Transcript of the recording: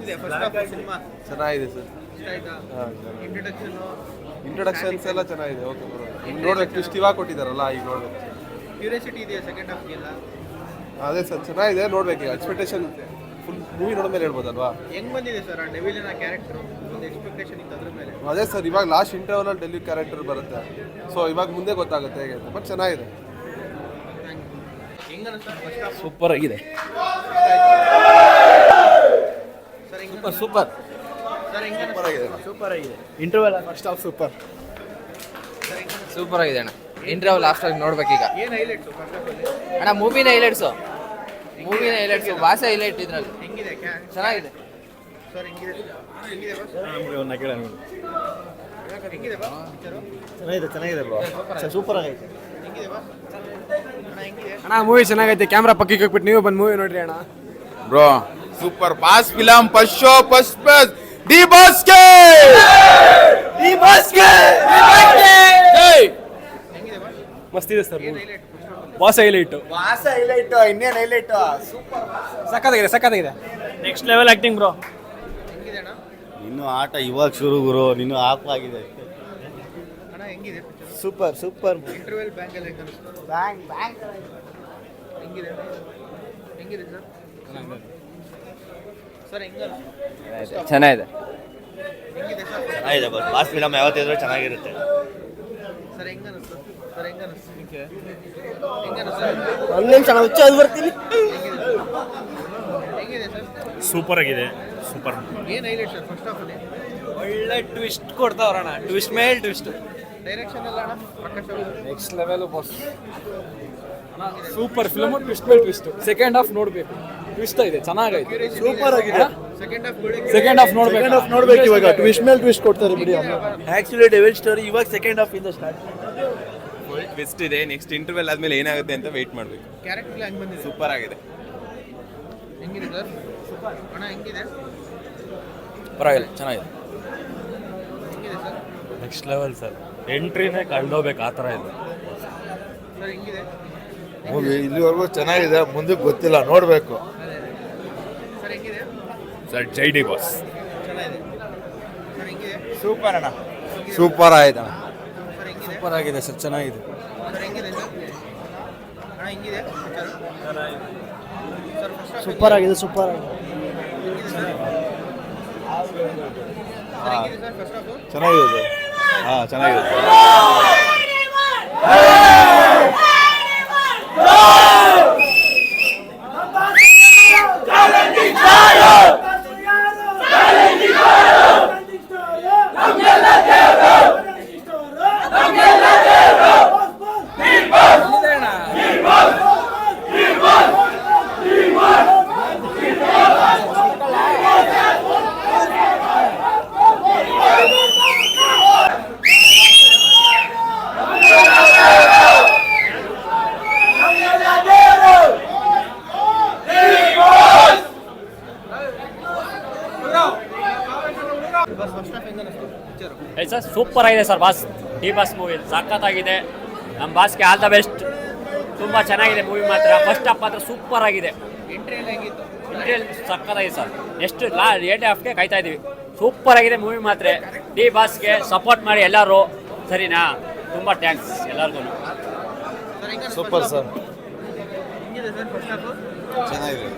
ಹೇಗಿದೆ first half cinema? ಚೆನ್ನಾಗಿದೆ sir. ಇಷ್ಟ ಆಯ್ತಾ? ಇಂಟ್ರೊಡಕ್ಷನ್ಸ್ ಎಲ್ಲ ಚೆನ್ನಾಗಿದೆ. ಓಕೆ ನೋಡ್ಬೇಕು, ಟ್ವಿಸ್ಟ್ ಇವಾಗ ಕೊಟ್ಟಿದ್ದಾರಲ್ಲ, ಈಗ ನೋಡ್ಬೇಕು. ಕ್ಯೂರಿಯಾಸಿಟಿ ಇದೆಯಾ ಸೆಕೆಂಡ್ ಹಾಫ್ಗೆಲ್ಲ? ಅದೇ ಸರ್, ಚೆನ್ನಾಗಿದೆ, ನೋಡ್ಬೇಕು. ಈಗ ಎಕ್ಸ್ಪೆಕ್ಟೇಷನ್ ಫುಲ್ ಮೂವಿ ನೋಡಿದ್ಮೇಲೆ ಹೇಳ್ಬೋದಲ್ವಾ? ಹೆಂಗ್ ಬಂದಿದೆ ಸರ್ ಆ ಡೆವಿಲಿನ ಕ್ಯಾರೆಕ್ಟರ್? ಒಂದು ಎಕ್ಸ್ಪೆಕ್ಟೇಷನ್ ಇತ್ತು ಅದ್ರ ಮೇಲೆ. ಅದೇ ಸರ್, ಇವಾಗ ಲಾಸ್ಟ್ ಇಂಟರ್ವಲ್ ಡೆಲ್ಲಿ ಕ್ಯಾರೆಕ್ಟರ್ ಬರುತ್ತೆ, ಸೊ ಇವಾಗ ಮುಂದೆ ಗೊತ್ತಾಗುತ್ತೆ ಹೇಗೆ ಅಂತ. ಬಟ್ ಚೆನ್ನಾಗಿದೆ. ಹೆಂಗ ಫಸ್ಟ್ ಹಾಫ್? ಸೂಪರ್ ಆಗಿದೆ. ಸರ್ ಹೆಂಗ? ಸೂಪರ್ ಸರ್ ಹೆಂಗ? ಸೂಪರ್ ಆಗಿದೆ. Interval first half super. Super ಆಗಿದೆ ಅಣ್ಣ. ಇಂಟರ್ವಲ್ ಲಾಸ್ಟ್ ಆಗಿ ನೋಡ್ಬೇಕೀಗ. ಏನು ಹೈಲೈಟ್ಸ್ ಫಸ್ಟ್ ಹಾಫ್ ಅಲ್ಲಿ? ಅಣ್ಣ ಮೂವಿನ ಹೈಲೈಟ್ಸು, ಭಾಷೆ ಹೈಲೈಟ್ ಇದ್ರಲ್ಲಿ ಹೆಂಗಿದೆ? ಚೆನ್ನಾಗಿದೆ. ಸರ್ ಹೆಂಗಿದೆ? ಹೆಂಗಿದೆ ಬಸ್? ಹೆಂಗಿದೆ ಬಸ್ ಪಿಕ್ಚರು? ಚೆನ್ನಾಗಿದೆ ಬ್ರೋ, ಸೂಪರ್ ಆಗೈತೆ. ಹೆಂಗಿದೆ ಬಸ್? ಅಣ್ಣ ಹೆಂಗಿದೆ? ಅಣ್ಣ ಮೂವಿ ಚೆನ್ನಾಗೈತೆ. ಕ್ಯಾಮ್ರಾ ಪಕ್ಕಕ್ಕೆ ಹೋಗ್ಬಿಟ್ಟು ನೀವು ಬಂದು ಮೂವಿ ನೋಡ್ರಿ ಅಣ್ಣ. Bro super boss film first show first boss D boss ಗೆ ಹೆಂಗಿದೆ ಬಸ್? ಮಸ್ತಿದೆ ಸರ್. ಏನು ಹೈಲೈಟ್ ಫಸ್ಟ್ ಹಾಫ್ ಅಲ್ಲಿ? Boss highlight. ಇನ್ನೇನು ಹೈಲೈಟ್ ಸಖತ್ತಾಗಿದೆ. Next level acting bro. ಹೆಂಗಿದೆ ಅಣ್ಣ? ಇನ್ನು ಆಟ ಇವಾಗ ಶುರು ಗುರು, ನೀನು ಆಫ್ ಆಗಿದೆ. ಅಣ್ಣ ಹೆಂಗಿದೆ ಪಿಕ್ಚರ್? ಸೂಪರ್ ಇಂಟರ್ವೆಲ್ ಬ್ಯಾಂಕ್ ಅಲ್ಲಿ ಹೆಂಗ ಅನಿಸ್ತು? ಹೆಂಗಿದೆ? ಹೆಂಗಿದೆ ಸರ್? ಸರ್ ಹೆಂಗ ಅನಿಸ್ತು? ಚೆನ್ನಾಗಿದೆ. ಹೆಂಗಿದೆ ಸರ್? ಚೆನ್ನಾಗಿದೆ ಬಸ್. ಬಾಸ್ ಫಿಲಮ್ ಯಾವತ್ತಿದ್ರು ಚೆನ್ನಾಗಿರುತ್ತೆ. ಸರ್ ಹೆಂಗ ಅನಿಸ್ತು? ಸರ್ ಹೆಂಗ ಅನಿಸ್ತು? ಹೆಂಗ ಅನಿಸ್ತು? ಒಂದು ನಿಮಿಷ ನಾನು ಹುಚ್ಚ ಬರ್ತೀನಿ. ಹೆಂಗಿದೆ ಸರ್? ಸೂಪರ್ ಆಗಿದೆ. ಸೂಪರ್. ಏನು ಹೈಲೈಟ್ ಸರ್ ಫಸ್ಟ್ ಹಾಫ್ ಅಲ್ಲಿ? ಒಳ್ಳೆ ಟ್ವಿಸ್ಟ್ ಕೊಡ್ತಾವ್ರಣ್ಣ. ಟ್ವಿಸ್ಟ್ ಮೇಲ್ ಟ್ವಿಸ್ಟ್. ಡೈರೆಕ್ಷನ್ ಎಲ್ಲ ಅಣ್ಣ ಪ್ರಕಾಶ್ ಅವರು next level boss. Super film. Twist ಮೇಲ್ ಟ್ವಿಸ್ಟ್. ಸೆಕೆಂಡ್ ಹಾಫ್ ನೋಡ್ಬೇಕು. ಟ್ವಿಸ್ಟ್ ಇದೆ, ಚೆನ್ನಾಗೈತೆ. ಸೂಪರ್ ಆಗಿದೆ. ಸೆಕೆಂಡ್ ಹಾಫ್ ಸೆಕೆಂಡ್ ಹಾಫ್ ನೋಡ್ಬೇಕು ಇವಾಗ. ಟ್ವಿಸ್ಟ್ ಮೇಲ್ ಟ್ವಿಸ್ಟ್ ಕೊಡ್ತಾರೆ ಬಿಡಿ. ಆಕ್ಚುಲಿ ಡೆವಿಲ್ ಸ್ಟೋರಿ ಇವಾಗ ಸೆಕೆಂಡ್ ಹಾಫ್ ಇಂದ ಸ್ಟಾರ್ಟ್. ಫುಲ್ ಟ್ವಿಸ್ಟ್ ಇದೆ. ನೆಕ್ಸ್ಟ್ ಇಂಟರ್ವೆಲ್ ಆದ್ಮೇಲೆ ಏನಾಗುತ್ತೆ ಅಂತ ವೇಟ್ ಮಾಡಬೇಕು. ಕ್ಯಾರೆಕ್ಟರ್ ಹೆಂಗ್ ಬಂದಿದೆ? ಸೂಪರ್ ಆಗಿದೆ. ಹೆಂಗಿದೆ ಸರ್? ಅಣ್ಣ ಹೆಂಗಿದೆ? ಪರವಾಗಿಲ್ಲ, ಚೆನ್ನಾಗಿದೆ. ಹೆಂಗಿದೆ ಸರ್? Next level sir. ಎಂಟ್ರಿನೇ ಕಳ್ದೋಗ್ಬೇಕು ಆ ಥರ ಇದೆ. ಸರ್ ಹೆಂಗಿದೆ? ಮೂವಿ ಇಲ್ಲಿವರೆಗೂ ಚೆನ್ನಾಗಿದೆ, ಮುಂದಕ್ಕೆ ಗೊತ್ತಿಲ್ಲ, ನೋಡಬೇಕು. ಸರ್ ಹೆಂಗಿದೆ? ಸರ್ ಜೈ ಡಿ ಬಾಸ್. ಚೆನ್ನಾಗಿದೆ. ಸರ್ ಹೆಂಗಿದೆ? ಸೂಪರ್ ಅಣ್ಣ, ಸೂಪರ್ ಆಯ್ತು ಅಣ್ಣ. ಸರ್ ಹೆಂಗಿದೆ? ಸೂಪರ್ ಆಗಿದೆ ಸರ್, ಚೆನ್ನಾಗಿದೆ. ಸರ್ ಹೆಂಗಿದೆ ಸರ್? ಅಣ್ಣ ಹೆಂಗಿದೆ picture? Sir first half super ಆಗಿದೆ. ಸೂಪರ್ ಆಗಿದೆ. ಹೆಂಗಿದೆ ಸರ್? ಸರ್ ಹೆಂಗಿದೆ ಸರ್ ಫಸ್ಟ್ ಹಾಫ್? ಚೆನ್ನಾಗಿದೆ. ಹಾಂ ಚೆನ್ನಾಗಿದೆ. ಬಸ್ ಫಸ್ಟ್ ಹಾಫ್ ಹೆಂಗ ಅನಿಸ್ತು ಪಿಕ್ಚರ್? ಸರ್ ಸೂಪರ್ ಆಗಿದೆ sir. Boss D boss movie ಸಖತ್ತಾಗಿದೆ. ನಮ್ಮ ಬಾಸ್ಗೆ ಆಲ್ ದ ಬೆಸ್ಟ್. ತುಂಬ ಚೆನ್ನಾಗಿದೆ ಮೂವಿ ಮಾತ್ರ. ಫಸ್ಟ್ ಹಾಫ್ ಮಾತ್ರ ಸೂಪರ್ ಆಗಿದೆ. ಎಂಟ್ರಿ ಎಲ್ಲ ಹೆಂಗಿತ್ತು? ಇಂಟೆಲ್ ಸಖತ್ತಾಗಿದೆ ಸರ್. ನೆಕ್ಸ್ಟ್ ಏಟ್ ಹಾಫ್ಗೆ ಕಾಯ್ತಾ ಇದ್ದೀವಿ. ಸೂಪರ್ ಆಗಿದೆ ಮೂವಿ ಮಾತ್ರ. ಡಿ ಬಾಸ್ಗೆ ಸಪೋರ್ಟ್ ಮಾಡಿ ಎಲ್ಲರೂ, ಸರಿನಾ? ತುಂಬ ಥ್ಯಾಂಕ್ಸ್ ಎಲ್ಲರಿಗೂ. ಸರ್ ಹೆಂಗ ಸೂಪರ್ ಸರ್. ಹೆಂಗಿದೆ ಸರ್ ಫಸ್ಟ್ ಹಾಫ್? ಚೆನ್ನಾಗಿದೆ.